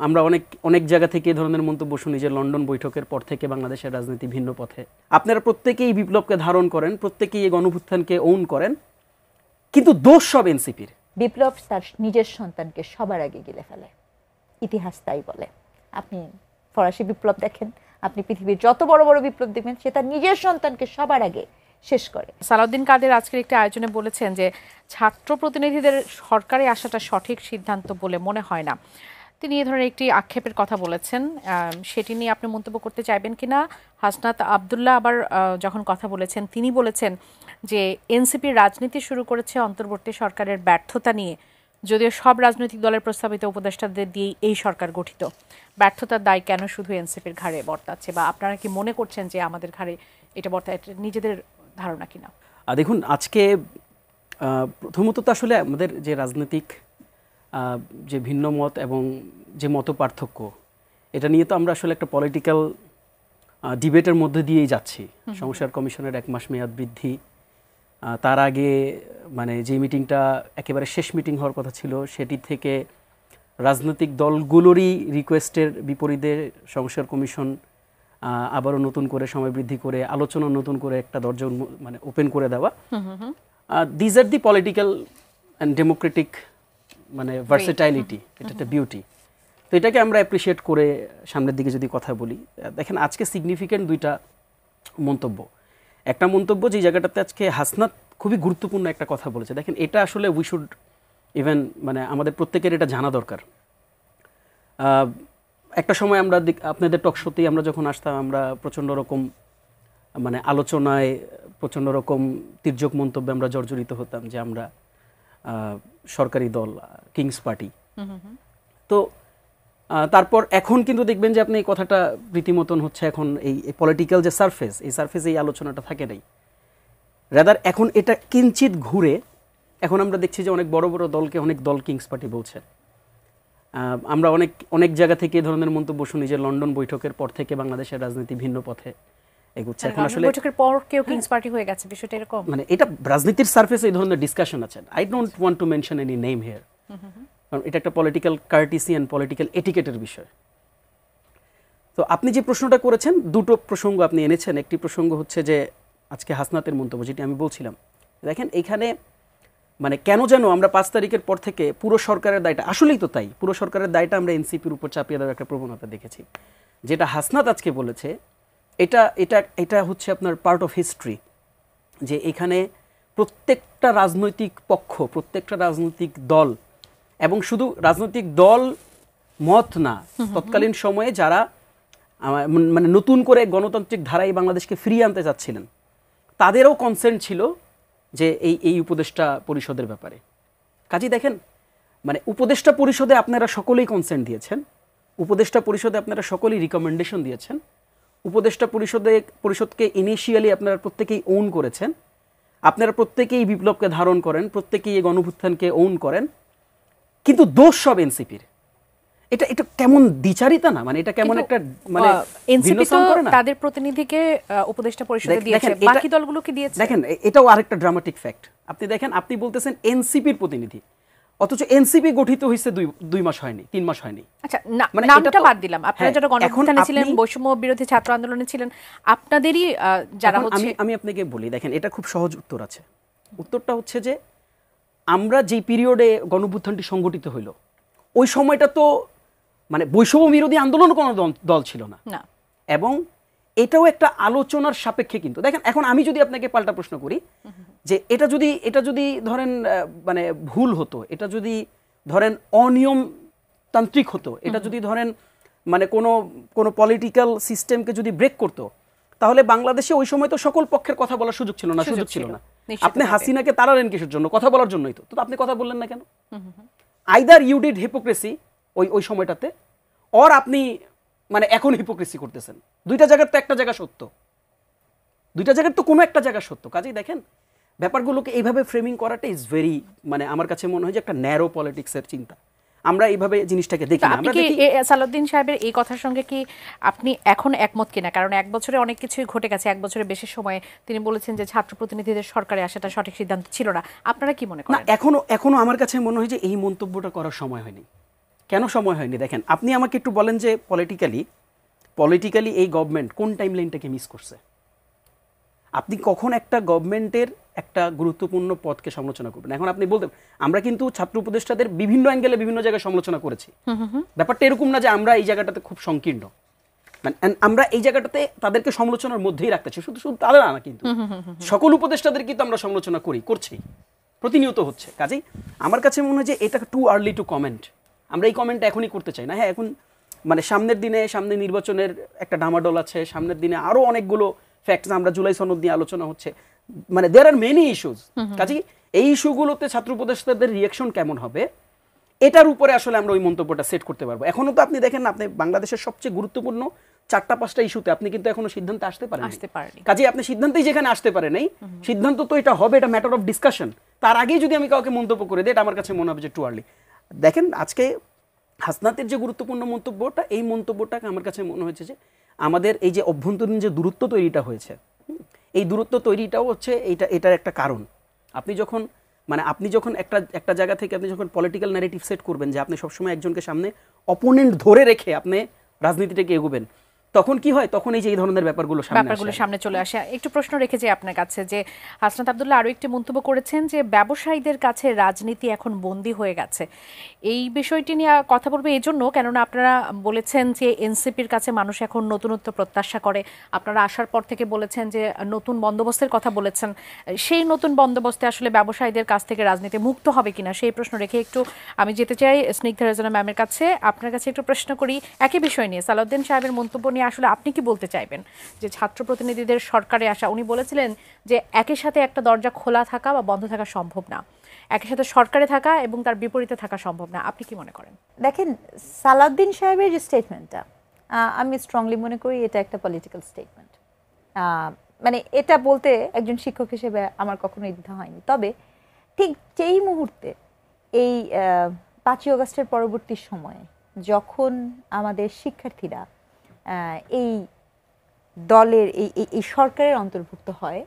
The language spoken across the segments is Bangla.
আমরা অনেক অনেক জায়গা থেকে এই ধরনের মন্তব্য শুনি যে লন্ডন বৈঠকের পর থেকে বাংলাদেশের রাজনীতি ভিন্ন পথে। আপনারা প্রত্যেকেই বিপ্লবকে ধারণ করেন, প্রত্যেকেই এই গণঅভ্যুত্থানকে ওন করেন, কিন্তু দোষ সব এনসিপির। বিপ্লব তার নিজের সন্তানকে সবার আগে গিলে ফেলে, ইতিহাস তাই বলে। আপনি ফরাসি বিপ্লব দেখেন, আপনি পৃথিবীর যত বড় বড় বিপ্লব দেখবেন, সে তার নিজের সন্তানকে সবার আগে শেষ করে। সালাউদ্দিন কাদের আজকের একটি আয়োজনে বলেছেন যে ছাত্র প্রতিনিধিদের সরকারে আসাটা সঠিক সিদ্ধান্ত বলে মনে হয় না। তিনি এই ধরনের একটি আক্ষেপের কথা বলেছেন, সেটি নিয়ে আপনি মন্তব্য করতে চাইবেন কিনা? হাসনাত আবদুল্লাহ আবার যখন কথা বলেছেন, তিনি বলেছেন যে এনসিপির রাজনীতি শুরু করেছে অন্তর্বর্তী সরকারের ব্যর্থতা নিয়ে, যদিও সব রাজনৈতিক দলের প্রস্তাবিত উপদেষ্টাদের দিয়েই এই সরকার গঠিত। ব্যর্থতার দায় কেন শুধু এনসিপির ঘাড়ে বর্তাচ্ছে, বা আপনারা কি মনে করছেন যে আমাদের ঘাড়ে এটা বর্তায়, নিজেদের ধারণা কিনা? দেখুন, আজকে প্রথমত তো আসলে আমাদের যে রাজনৈতিক যে ভিন্ন মত এবং যে মত পার্থক্য, এটা নিয়ে তো আমরা আসলে একটা পলিটিক্যাল ডিবেটের মধ্যে দিয়েই যাচ্ছি। সংস্কার কমিশনের 1 মাস মেয়াদ বৃদ্ধি, তার আগে মানে যে মিটিংটা একেবারে শেষ মিটিং হওয়ার কথা ছিল, সেটি থেকে রাজনৈতিক দলগুলোরই রিকোয়েস্টের বিপরীতে সংস্কার কমিশন আবারও নতুন করে সময় বৃদ্ধি করে আলোচনা নতুন করে একটা দরজা মানে ওপেন করে দেওয়া। These are the political and Democratic মানে ভার্সেটাইলিটি, এটা একটা বিউটি। তো এটাকে আমরা অ্যাপ্রিসিয়েট করে সামনের দিকে যদি কথা বলি, দেখেন আজকে সিগনিফিক্যান্ট দুইটা মন্তব্য। একটা মন্তব্য যে জায়গাটাতে আজকে হাসনাত খুবই গুরুত্বপূর্ণ একটা কথা বলেছে। দেখেন, এটা আসলে উই শুড ইভেন মানে আমাদের প্রত্যেকের এটা জানা দরকার। একটা সময় আমরা আপনাদের টক শোতেই আমরা যখন আসতাম, আমরা প্রচণ্ড রকম মানে আলোচনায় প্রচণ্ড রকম তির্যক মন্তব্যে আমরা জর্জরিত হতাম যে আমরা সরকারি দল কিংস পার্টি। তো তারপর এখন কিন্তু দেখবেন যে আপনি এই কথাটা রীতিমতন হচ্ছে এখন এই পলিটিক্যাল যে সারফেস, এই সারফেসে এই আলোচনাটা থাকে নাই। রাদার এখন এটা কিঞ্চিত ঘুরে এখন আমরা দেখছি যে অনেক বড় বড় দলকে অনেক দল কিংস পার্টি বলছে। আমরা অনেক অনেক জায়গা থেকে এই ধরনের মন্তব্য শুনি যে লন্ডন বৈঠকের পর থেকে বাংলাদেশের রাজনীতি ভিন্ন পথে এগোচ্ছে। এখন আসলে বৈঠকের পর কেউ কিংস পার্টি হয়ে গেছে, বিষয়টা এরকম। মানে এটা রাজনীতির সারফেসে এই ধরনের ডিসকাশন আছে। I don't want to mention any name here, কারণ এটা একটা পলিটিক্যাল কার্টিসি অ্যান্ড পলিটিক্যাল এটিকেটের বিষয়। তো আপনি যে প্রশ্নটা করেছেন, দুটো প্রসঙ্গ আপনি এনেছেন। একটি প্রসঙ্গ হচ্ছে যে আজকে হাসনাতের মন্তব্য, যেটি আমি বলছিলাম। দেখেন, এইখানে মানে কেন যেন আমরা 5 তারিখের পর থেকে পুরো সরকারের দায়টা, আসলেই তো তাই, পুরো সরকারের দায়টা আমরা এনসিপির উপর চাপিয়ে দেওয়ার একটা প্রবণতা দেখেছি। যেটা হাসনাত আজকে বলেছে, এটা এটা এটা হচ্ছে আপনার পার্ট অফ হিস্ট্রি, যে এখানে প্রত্যেকটা রাজনৈতিক পক্ষ, প্রত্যেকটা রাজনৈতিক দল, এবং শুধু রাজনৈতিক দল মত না, তৎকালীন সময়ে যারা মানে নতুন করে গণতান্ত্রিক ধারায় বাংলাদেশকে ফিরিয়ে আনতে চাচ্ছিলেন, তাদেরও কনসার্ন ছিল যে এই উপদেষ্টা পরিষদের ব্যাপারে। কাজেই দেখেন, মানে উপদেষ্টা পরিষদে আপনারা সকলেই কনসার্ন দিয়েছেন, উপদেষ্টা পরিষদে আপনারা সকলেই রিকমেন্ডেশন দিয়েছেন, উপদেষ্টা পরিষদকে ইনিশিয়ালি আপনারা প্রত্যেকেই ওন করেছেন, আপনারা প্রত্যেকেই বিপ্লবকে ধারণ করেন, প্রত্যেকেই এই গণঅভ্যুত্থানকে ওন করেন, কিন্তু দোষ সব এনসিপির। এটা এটা কেমন দ্বিচারিতা না? মানে এটা কেমন একটা মানে এনসিপি তো তাদের প্রতিনিধিকে উপদেষ্টা পরিষদে দিয়েছে, বাকি দলগুলো কি দিয়েছে? দেখেন, এটাও আরেকটা ড্রামাটিক ফ্যাক্ট। আপনি দেখেন, আপনি বলতেছেন এনসিপির প্রতিনিধি, অথচ এনসিপি গঠিত হয়েছে 2 মাস হয়নি, 3 মাস হয়নি। আচ্ছা, নামটা বাদ দিলাম। আপনারা যারা গণঅভ্যুত্থানে ছিলেন, বৈষম্য বিরোধী ছাত্র আন্দোলনে ছিলেন, আপনাদেরই যারা হচ্ছে। আমি আপনাকে বলি, দেখেন, এটা খুব সহজ উত্তর আছে। উত্তরটা হচ্ছে যে আমরা যেই পিরিয়ডে গণঅভ্যুত্থানটি সংগঠিত হইল, ওই সময়টা তো মানে বৈষম্য বিরোধী আন্দোলন কোনো দল ছিল না, এবং এটাও একটা আলোচনার সাপেক্ষে। কিন্তু দেখেন, এখন আমি যদি আপনাকে পাল্টা প্রশ্ন করি যে এটা যদি ধরেন মানে ভুল হতো, এটা যদি ধরেন অনিয়মতান্ত্রিক হতো, এটা যদি ধরেন মানে কোনো পলিটিক্যাল সিস্টেমকে যদি ব্রেক করতো, তাহলে বাংলাদেশে ওই সময় তো সকল পক্ষের কথা বলার সুযোগ ছিল না। আপনি হাসিনাকে তাড়ালেন কিসের জন্য? কথা বলার জন্যই তো। আপনি কথা বললেন না কেন? আইদার ইউ ডিড হিপোক্রেসি ওই সময়টাতে, অর আপনি মানে এখন হিপোক্রেসি করতেছেন। দুইটা জায়গার তো একটা জায়গা সত্য, দুইটা জায়গার তো কোনো একটা জায়গা সত্য। কাজেই দেখেন, ব্যাপারগুলোকে এইভাবে ফ্রেমিং করাটা ইজ ভেরি, মানে আমার কাছে মনে হয় যে একটা ন্যারো পলিটিক্সের চিন্তা। আমরা এইভাবে জিনিসটাকে দেখি না। আপনি কি সালাউদ্দিন সাহেবের এই কথার সঙ্গে কি আপনি এখন একমত কিনা? কারণ 1 বছরে অনেক কিছুই ঘটে গেছে। 1 বছরের বেশি সময়ে তিনি বলেছেন যে ছাত্র প্রতিনিধিদের সরকারে আসাটা সঠিক সিদ্ধান্ত ছিল না। আপনারা কি মনে করেন? এখনো আমার কাছে মনে হয় যে এই মন্তব্যটা করার সময় হয়নি। কেন সময় হয়নি দেখেন, আপনি আমাকে একটু বলেন যে পলিটিক্যালি এই গভর্নমেন্ট কোন টাইম লাইনটাকে মিস করছে? আপনি কখন একটা গভর্নমেন্টের একটা গুরুত্বপূর্ণ পদকে সমালোচনা করবেন? এখন আপনি বলতেন আমরা কিন্তু ছাত্র উপদেষ্টাদের বিভিন্ন অ্যাঙ্গেলে বিভিন্ন জায়গায় সমালোচনা করেছি, ব্যাপারটা এরকম না যে আমরা এই জায়গাটাতে খুব সংকীর্ণ, মানে আমরা এই জায়গাটাতে তাদেরকে সমালোচনার মধ্যেই রাখতেছি, শুধু শুধু তাদের না, কিন্তু সকল উপদেষ্টাদের কিন্তু আমরা সমালোচনা করছি, প্রতিনিয়ত হচ্ছে। কাজেই আমার কাছে মনে হয় যে এটা টু আর্লি টু কমেন্ট, আমরা এই কমেন্টটা এখনই করতে চাই না। হ্যাঁ, এখন মানে সামনে নির্বাচনের একটা ডামাডোল আছে, সামনের দিনে আরো অনেকগুলো ফ্যাক্টস, আমরা জুলাই সনদ নিয়ে আলোচনা হচ্ছে, মানে দেয়ার আর মেনি ইস্যুস। কাজেই এই ইস্যুগুলোতে ছাত্র উপদেষ্টাদের রিয়াকশন কেমন হবে এটার উপরে আসলে আমরা ওই মন্তব্যটা সেট করতে পারবো। এখনো তো আপনি দেখেন না, আপনি বাংলাদেশের সবচেয়ে গুরুত্বপূর্ণ 4-5টা ইস্যুতে আপনি কিন্তু এখনো সিদ্ধান্তে আসতে পারেন। কাজেই আপনি সিদ্ধান্তেই যেখানে আসতে পারেন এই সিদ্ধান্ত তো এটা হবে, এটা ম্যাটার অফ ডিসকাশন। তার আগেই যদি আমি কাউকে মন্তব্য করে দিই, এটা আমার কাছে মনে হবে যে টু আর্লি। দেখেন আজকে হাসনাতের যে গুরুত্বপূর্ণ মন্তব্যটা, এই মন্তব্যটাকে আমার কাছে মনে হয়েছে যে আমাদের এই যে অভ্যন্তরীণ যে দূরত্ব তৈরিটা হয়েছে, এই দূরত্ব তৈরিটাও হচ্ছে এটার একটা কারণ। আপনি যখন একটা জায়গা থেকে আপনি যখন পলিটিক্যাল ন্যারেটিভ সেট করবেন যে আপনি সবসময় একজনকে সামনে অপোনেন্ট ধরে রেখে আপনি রাজনীতিটাকে এগোবেন, তখন কি হয়, তখন এই যে এই ধরনের ব্যাপারগুলো সামনে চলে আসে। একটু প্রশ্ন রেখে যে আপনার কাছে, যে হাসনাত আব্দুল্লাহ আরো একটি মন্তব্য করেছেন যে ব্যবসায়ীদের কাছে রাজনীতি এখন বন্দী হয়ে গেছে। এই বিষয়টি নিয়ে কথা বলবো এই জন্য, কেননা আপনারা বলেছেন যে এনসিপির কাছে মানুষ এখন নতুনত্ব প্রত্যাশা করে। আপনারা আসার পর থেকে বলেছেন যে নতুন বন্দোবস্তের কথা বলেছেন, সেই নতুন বন্দোবস্তে আসলে ব্যবসায়ীদের কাছ থেকে রাজনীতি মুক্ত হবে কিনা সেই প্রশ্ন রেখে একটু আমি যেতে চাই স্নিগ্ধা রেজনা ম্যামের কাছে। আপনার কাছে একটু প্রশ্ন করি একই বিষয় নিয়ে, সালাউদ্দিন সাহেবের মন্তব্য নিয়ে আসলে আপনি কি বলতে চাইবেন? যে ছাত্র প্রতিনিধিদের সরকারে আসা, উনি বলেছিলেন যে একই সাথে একটা দরজা খোলা থাকা বা বন্ধ থাকা সম্ভব না, একই সাথে সরকারে থাকা এবং তার বিপরীতে থাকা সম্ভব না। আপনি কি মনে করেন? দেখেন, সালাউদ্দিন সাহেবের যে স্টেটমেন্টটা, আমি স্ট্রংলি মনে করি এটা একটা পলিটিক্যাল স্টেটমেন্ট। মানে এটা বলতে একজন শিক্ষক হিসেবে আমার কখনোই দ্বিধা হয়নি। তবে ঠিক যেই মুহূর্তে এই 5ই আগস্টের পরবর্তী সময়ে যখন আমাদের শিক্ষার্থীরা এই দলের এই সরকারের অন্তর্ভুক্ত হয়,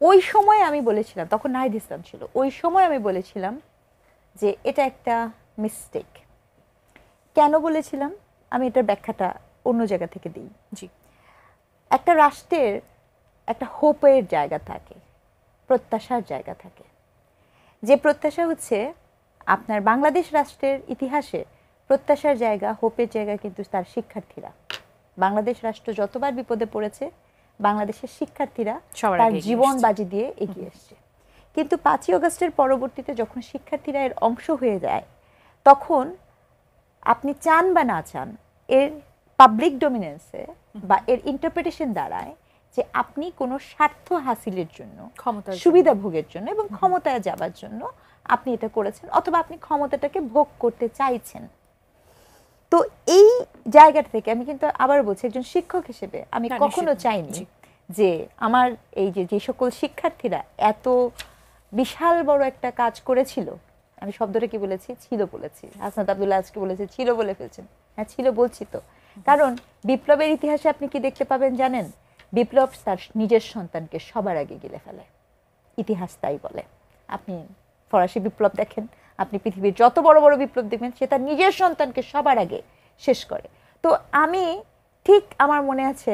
ওই সময় আমি বলেছিলাম, তখন নাহিদ ইসলাম ছিল, ওই সময় আমি বলেছিলাম যে এটা একটা মিস্টেক। কেন বলেছিলাম আমি এটার ব্যাখ্যাটা অন্য জায়গা থেকে দিই। জি, একটা রাষ্ট্রের একটা হোপের জায়গা থাকে, প্রত্যাশার জায়গা থাকে, যে প্রত্যাশা হচ্ছে আপনার বাংলাদেশ রাষ্ট্রের ইতিহাসে প্রত্যাশার জায়গা, হোপের জায়গা কিন্তু তার শিক্ষার্থীরা। বাংলাদেশ রাষ্ট্র যতবার বিপদে পড়েছে বাংলাদেশের শিক্ষার্থীরা তার জীবন বাজি দিয়ে এগিয়ে এসছে। কিন্তু 5ই আগস্টের পরবর্তীতে যখন শিক্ষার্থীরা এর অংশ হয়ে যায়, তখন আপনি চান বা না চান এর পাবলিক ডমিনেন্সে বা এর ইন্টারপ্রিটেশন দাঁড়ায় যে আপনি কোনো স্বার্থ হাসিলের জন্য, সুবিধা ভোগের জন্য এবং ক্ষমতায় যাবার জন্য আপনি এটা করেছেন, অথবা আপনি ক্ষমতাটাকে ভোগ করতে চাইছেন। তো এই জায়গাটা থেকে আমি কিন্তু আবার বলছি, একজন শিক্ষক হিসেবে আমি কখনো চাইনি যে আমার এই যে সকল শিক্ষার্থীরা এত বিশাল বড় একটা কাজ করেছিল, আমি শব্দটা কি বলেছি, ছিল বলেছি, হাসনাত আব্দুল্লাহ আজকে বলেছে ছিল বলে ফেলছেন। হ্যাঁ, ছিল বলছি তো, কারণ বিপ্লবের ইতিহাসে আপনি কি দেখতে পাবেন জানেন? বিপ্লব তার নিজের সন্তানকে সবার আগে গিলে ফেলে, ইতিহাস তাই বলে। আপনি ফরাসি বিপ্লব দেখেন, আপনি পৃথিবীর যত বড় বড় বিপ্লব দেখবেন, সে তার নিজের সন্তানকে সবার আগে শেষ করে। তো আমি ঠিক আমার মনে আছে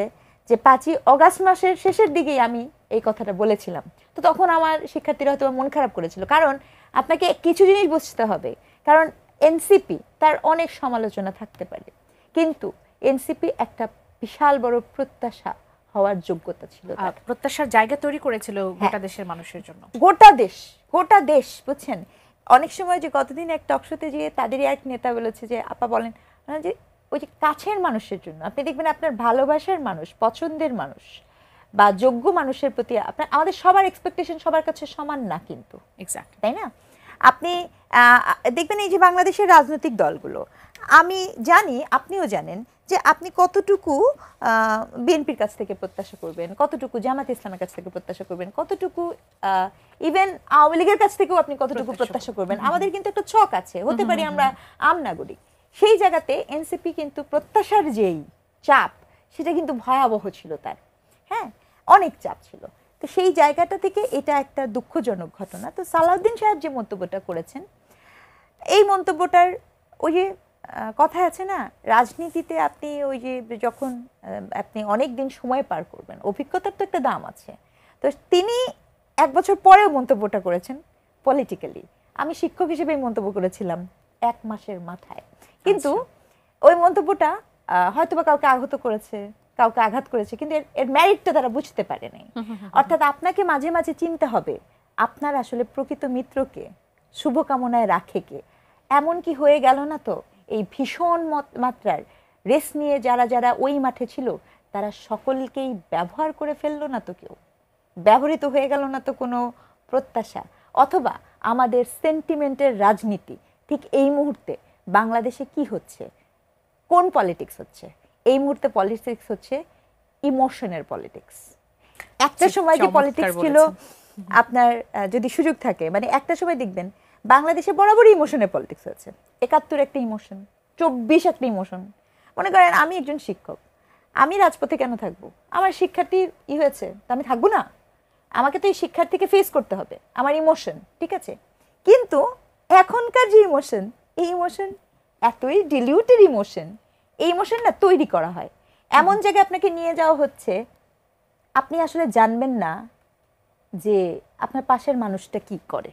যে 5ই আগস্ট মাসের শেষের দিকেই আমি এই কথাটা বলেছিলাম। তো তখন আমার শিক্ষার্থীরা হয়তো মন খারাপ করেছিল, কারণ আপনাকে কিছু জিনিস বুঝতে হবে। কারণ এনসিপি তার অনেক সমালোচনা থাকতে পারে, কিন্তু এনসিপি একটা বিশাল বড় প্রত্যাশা হওয়ার যোগ্যতা ছিল, প্রত্যাশার জায়গা তৈরি করেছিল গোটা দেশের মানুষের জন্য। গোটা দেশ বুঝছেন। অনেক সময় যে গতদিন এক টকশোতে গিয়ে তাদেরই এক নেতা বলেছে যে আপা বলেন যে ওই যে কাছের মানুষের জন্য আপনি দেখবেন আপনার ভালোবাসার মানুষ, পছন্দের মানুষ বা যোগ্য মানুষের প্রতি আপনার, আমাদের সবার এক্সপেকটেশন সবার কাছে সমান না কিন্তু, এক্স্যাক্ট, তাই না? আপনি দেখবেন এই যে বাংলাদেশের রাজনৈতিক দলগুলো, আমি জানি আপনিও জানেন যে আপনি কতটুকু বিএনপির কাছ থেকে প্রত্যাশা করবেন, কতটুকু জামাত ইসলামের কাছ থেকে প্রত্যাশা করবেন, কতটুকু ইভেন আওয়ামী লীগের কাছ থেকেও আপনি কতটুকু প্রত্যাশা করবেন। আমাদের কিন্তু একটা ছক আছে, হতে পারি আমরা আম নাগরিক। সেই জায়গাতে এনসিপি কিন্তু প্রত্যাশার যেই চাপ, সেটা কিন্তু ভয়াবহ ছিল তার, হ্যাঁ, অনেক চাপ ছিল। তো সেই জায়গাটা থেকে এটা একটা দুঃখজনক ঘটনা। তো সালাউদ্দিন সাহেব যে মন্তব্যটা করেছেন, এই মন্তব্যটার ওই যে কথায় আছে না, রাজনীতিতে আপনি ওই যে যখন আপনি অনেক দিন সময় পার করবেন, অভিজ্ঞতার তো একটা দাম আছে। তো তিনি 1 বছর পরেও মন্তব্যটা করেছেন পলিটিক্যালি। আমি শিক্ষক হিসেবেই মন্তব্য করেছিলাম 1 মাসের মাথায়, কিন্তু ওই মন্তব্যটা হয়তোবা কাউকে আহত করেছে, কাউকে আঘাত করেছে, কিন্তু এর ম্যারিটটা তারা বুঝতে পারে নাই। অর্থাৎ আপনাকে মাঝে মাঝে চিনতে হবে আপনার আসলে প্রকৃত মিত্রকে, শুভকামনায় রাখে কে। এমন কি হয়ে গেল না তো এই ভীষণ মাত্রার রেস নিয়ে যারা যারা ওই মাঠে ছিল তারা সকলকেই ব্যবহার করে ফেললো না তো কেউ, ব্যবহৃত হয়ে গেল না তো কোনো প্রত্যাশা। অথবা আমাদের সেন্টিমেন্টের রাজনীতি ঠিক এই মুহূর্তে বাংলাদেশে কি হচ্ছে, কোন পলিটিক্স হচ্ছে এই মুহূর্তে? পলিটিক্স হচ্ছে ইমোশনের পলিটিক্স। একটা সময় যে পলিটিক্স ছিল আপনার, যদি সুযোগ থাকে, মানে একটা সময় দেখবেন বাংলাদেশে বরাবরই ইমোশনের পলিটিক্স হয়েছে। 71 একটা ইমোশন, 24 একটা ইমোশন। মনে করেন আমি একজন শিক্ষক, আমি রাজপথে কেন থাকবো? আমার শিক্ষার্থী হয়েছে, তা আমি থাকবো না? আমাকে তো এই শিক্ষার্থীকে ফেস করতে হবে, আমার ইমোশন, ঠিক আছে। কিন্তু এখনকার যে ইমোশন, এই ইমোশন এতই ডিলিউটেড ইমোশন, এই ইমোশন না তৈরি করা হয় এমন জায়গায় আপনাকে নিয়ে যাওয়া হচ্ছে, আপনি আসলে জানবেন না যে আপনার পাশের মানুষটা কি করে।